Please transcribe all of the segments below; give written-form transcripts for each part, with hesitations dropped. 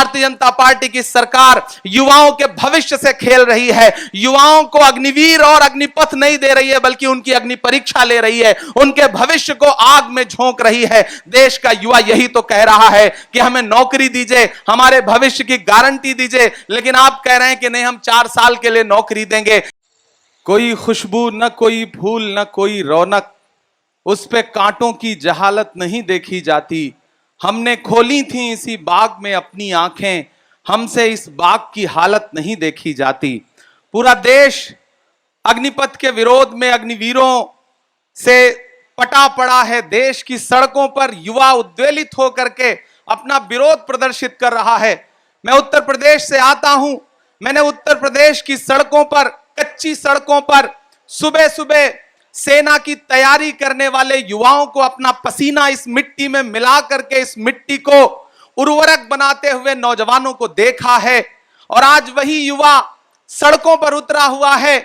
Bharatiya Janata party की सरकार युवाओं के भविष्य से खेल रही है। युवाओं को अग्निवीर और अग्निपथ नहीं दे रही है, बल्कि उनकी अग्नि परीक्षा ले रही है, उनके भविष्य को आग में झोंक रही है। देश का युवा यही तो कह रहा है कि हमें नौकरी दीजिए, हमारे भविष्य की गारंटी दीजिए, लेकिन आप कह रहे हैं कि नहीं, हम 4 साल के लिए नौकरी देंगे। कोई खुशबू न कोई फूल न कोई रौनक, उस पे कांटों की जहालत नहीं देखी जाती। हमने खोली थी इसी बाग में अपनी आंखें, हमसे इस बाग की हालत नहीं देखी जाती। पूरा देश अग्निपथ के विरोध में अग्निवीरों से पटा पड़ा है। देश की सड़कों पर युवा उद्वेलित होकर के अपना विरोध प्रदर्शित कर रहा है। मैं उत्तर प्रदेश से आता हूं। मैंने उत्तर प्रदेश की सड़कों पर, कच्ची सड़कों पर सुबह सुबह सेना की तैयारी करने वाले युवाओं को अपना पसीना इस मिट्टी में मिला करके इस मिट्टी को उर्वरक बनाते हुए नौजवानों को देखा है। और आज वही युवा सड़कों पर उतरा हुआ है।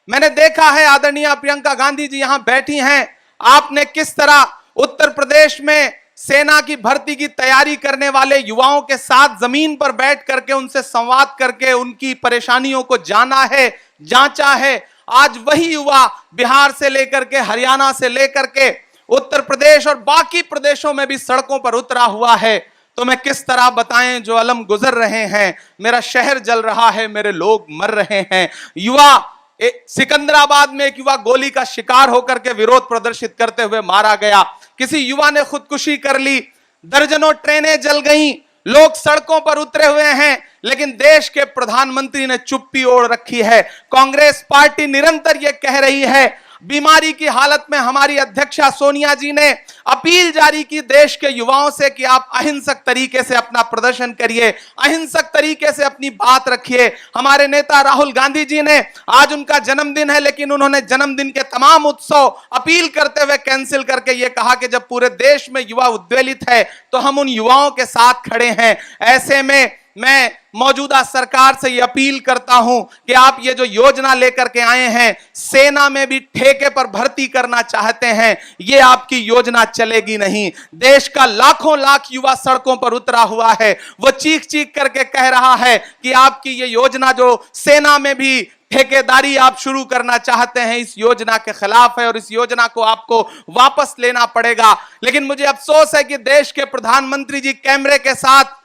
मैंने देखा है, आदरणीय प्रियंका गांधी जी यहां बैठी हैं, आपने किस तरह उत्तर प्रदेश में सेना की भर्ती की तैयारी करने वाले युवाओं के साथ जमीन पर बैठ करके उनसे संवाद करके उनकी परेशानियों को जाना है, जांचा है। आज वही युवा बिहार से लेकर के, हरियाणा से लेकर के उत्तर प्रदेश और बाकी प्रदेशों में भी सड़कों पर उतरा हुआ है। तो मैं किस तरह बताएं जो अलम गुजर रहे हैं। मेरा शहर जल रहा है, मेरे लोग मर रहे हैं। युवा सिकंदराबाद में एक युवा गोली का शिकार होकर के विरोध प्रदर्शित करते हुए मारा गया। किसी युवा ने खुदकुशी कर ली। दर्जनों ट्रेनें जल गईं, लोग सड़कों पर उतरे हुए हैं, लेकिन देश के प्रधानमंत्री ने चुप्पी ओढ़ रखी है। कांग्रेस पार्टी निरंतर यह कह रही है। बीमारी की हालत में हमारी अध्यक्षा सोनिया जी ने अपील जारी की देश के युवाओं से कि आप अहिंसक तरीके से अपना प्रदर्शन करिए, अहिंसक तरीके से अपनी बात रखिए। हमारे नेता राहुल गांधी जी ने, आज उनका जन्मदिन है, लेकिन उन्होंने जन्मदिन के तमाम उत्सव अपील करते हुए कैंसिल करके यह कहा कि जब पूरे देश में युवा उद्वेलित है तो हम उन युवाओं के साथ खड़े हैं। ऐसे में मैं मौजूदा सरकार से यह अपील करता हूं कि आप ये जो योजना लेकर के आए हैं, सेना में भी ठेके पर भर्ती करना चाहते हैं, ये आपकी योजना चलेगी नहीं। देश का लाखों लाख युवा सड़कों पर उतरा हुआ है। वो चीख चीख करके कह रहा है कि आपकी ये योजना जो सेना में भी ठेकेदारी आप शुरू करना चाहते हैं, इस योजना के खिलाफ है और इस योजना को आपको वापस लेना पड़ेगा। लेकिन मुझे अफसोस है कि देश के प्रधानमंत्री जी कैमरे के साथ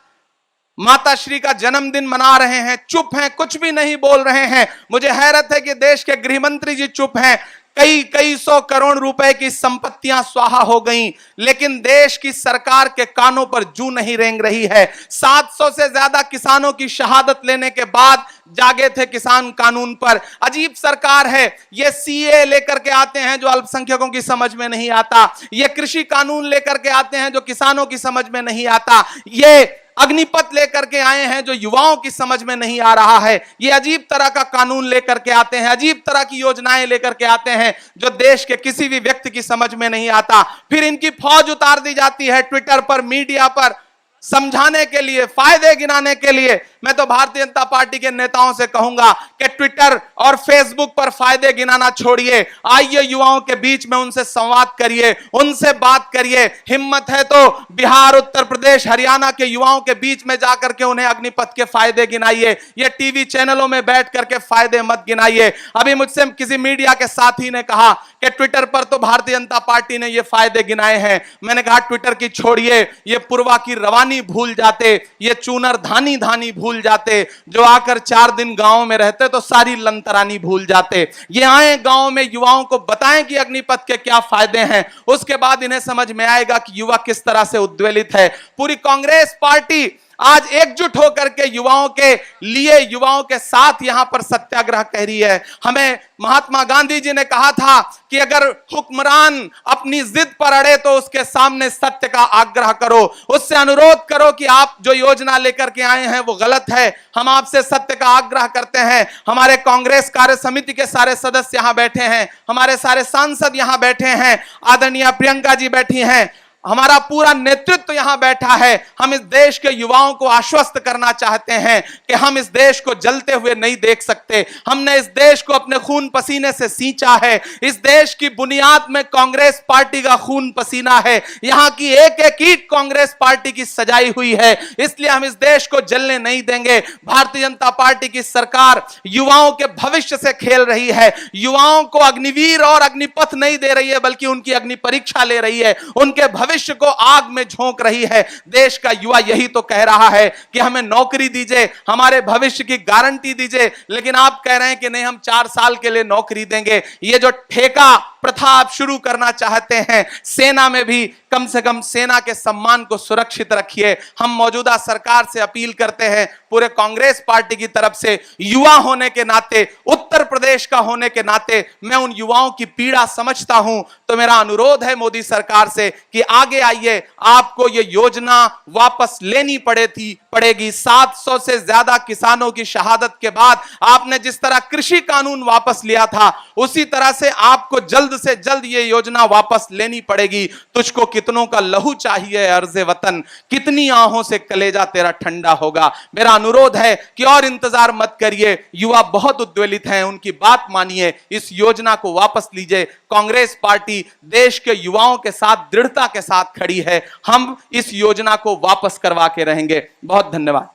माता श्री का जन्मदिन मना रहे हैं, चुप हैं, कुछ भी नहीं बोल रहे हैं। मुझे हैरत है कि देश के गृह मंत्री जी चुप हैं। कई 100 करोड़ रुपए की संपत्तियां स्वाहा हो गईं, लेकिन देश की सरकार के कानों पर जूं नहीं रेंग रही है। 700 से ज्यादा किसानों की शहादत लेने के बाद जागे थे किसान कानून पर। अजीब सरकार है। ये सीए लेकर के आते हैं जो अल्पसंख्यकों की समझ में नहीं आता, ये कृषि कानून लेकर के आते हैं जो किसानों की समझ में नहीं आता, ये अग्निपथ लेकर के आए हैं जो युवाओं की समझ में नहीं आ रहा है। ये अजीब तरह का कानून लेकर के आते हैं, अजीब तरह की योजनाएं लेकर के आते हैं जो देश के किसी भी व्यक्ति की समझ में नहीं आता। फिर इनकी फौज उतार दी जाती है ट्विटर पर, मीडिया पर, समझाने के लिए, फायदे गिनाने के लिए। मैं तो भारतीय जनता पार्टी के नेताओं से कहूंगा कि ट्विटर और फेसबुक पर फायदे गिनाना छोड़िए, आइए युवाओं के बीच में उनसे संवाद करिए, उनसे बात करिए। हिम्मत है तो बिहार, उत्तर प्रदेश, हरियाणा के युवाओं के बीच में जाकर के उन्हें अग्निपथ के फायदे गिनाइए। ये टीवी चैनलों में बैठ करके फायदे मत गिनाइए। अभी मुझसे किसी मीडिया के साथी ने कहा कि ट्विटर पर तो भारतीय जनता पार्टी ने ये फायदे गिनाए हैं। मैंने कहा ट्विटर की छोड़िए, ये पूर्वा की रवानी भूल जाते, ये चूनर धानी धानी भूल जाते, जो आकर 4 दिन गांव में रहते तो सारी लंतरानी भूल जाते। ये आए गांव में, युवाओं को बताएं कि अग्निपथ के क्या फायदे हैं, उसके बाद इन्हें समझ में आएगा कि युवा किस तरह से उद्वेलित है। पूरी कांग्रेस पार्टी आज एकजुट होकर के युवाओं के लिए, युवाओं के साथ यहां पर सत्याग्रह कह रही है। हमें महात्मा गांधी जी ने कहा था कि अगर हुक्मरान अपनी जिद पर अड़े तो उसके सामने सत्य का आग्रह करो, उससे अनुरोध करो कि आप जो योजना लेकर के आए हैं वो गलत है। हम आपसे सत्य का आग्रह करते हैं। हमारे कांग्रेस कार्य समिति के सारे सदस्य यहां बैठे हैं, हमारे सारे सांसद यहां बैठे हैं, आदरणीय प्रियंका जी बैठी हैं। हमारा पूरा नेतृत्व यहां बैठा है। हम इस देश के युवाओं को आश्वस्त करना चाहते हैं कि हम इस देश को जलते हुए नहीं देख सकते। हमने इस देश को अपने खून पसीने से सींचा है। इस देश की बुनियाद में कांग्रेस पार्टी का खून पसीना है। यहां की एक एक ईंट कांग्रेस पार्टी की सजाई हुई है। इसलिए हम इस देश को जलने नहीं देंगे। भारतीय जनता पार्टी की सरकार युवाओं के भविष्य से खेल रही है। युवाओं को अग्निवीर और अग्निपथ नहीं दे रही है, बल्कि उनकी अग्नि परीक्षा ले रही है। उनके भविष्य को आग में झोंक रही है। देश का युवा यही तो कह रहा है कि हमें नौकरी दीजिए, हमारे भविष्य की गारंटी दीजिए, लेकिन आप कह रहे हैं कि नहीं, हम 4 साल के लिए नौकरी देंगे। ये जो ठेका प्रथा आप शुरू करना चाहते हैं, सेना में भी कम से कम सेना के सम्मान को सुरक्षित रखिए। हम मौजूदा सरकार से अपील करते हैं, पूरे कांग्रेस पार्टी की तरफ से, युवा होने के नाते, उत्तर प्रदेश का होने के नाते मैं उन युवाओं की पीड़ा समझता हूं। तो मेरा अनुरोध है मोदी सरकार से कि आगे आइए, आपको यह योजना वापस लेनी पड़ेगी। 700 से ज्यादा किसानों की शहादत के बाद आपने जिस तरह कृषि कानून वापस लिया था, उसी तरह से आपको जल्द से जल्द यह योजना वापस लेनी पड़ेगी। तुझको कितनों का लहू चाहिए अर्ज़े वतन, कितनी आहों से कलेजा तेरा ठंडा होगा। मेरा अनुरोध है कि और इंतजार मत करिए। युवा बहुत उद्वेलित हैं, उनकी बात मानिए, इस योजना को वापस लीजिए। कांग्रेस पार्टी देश के युवाओं के साथ दृढ़ता के साथ खड़ी है। हम इस योजना को वापस करवा के रहेंगे। बहुत धन्यवाद।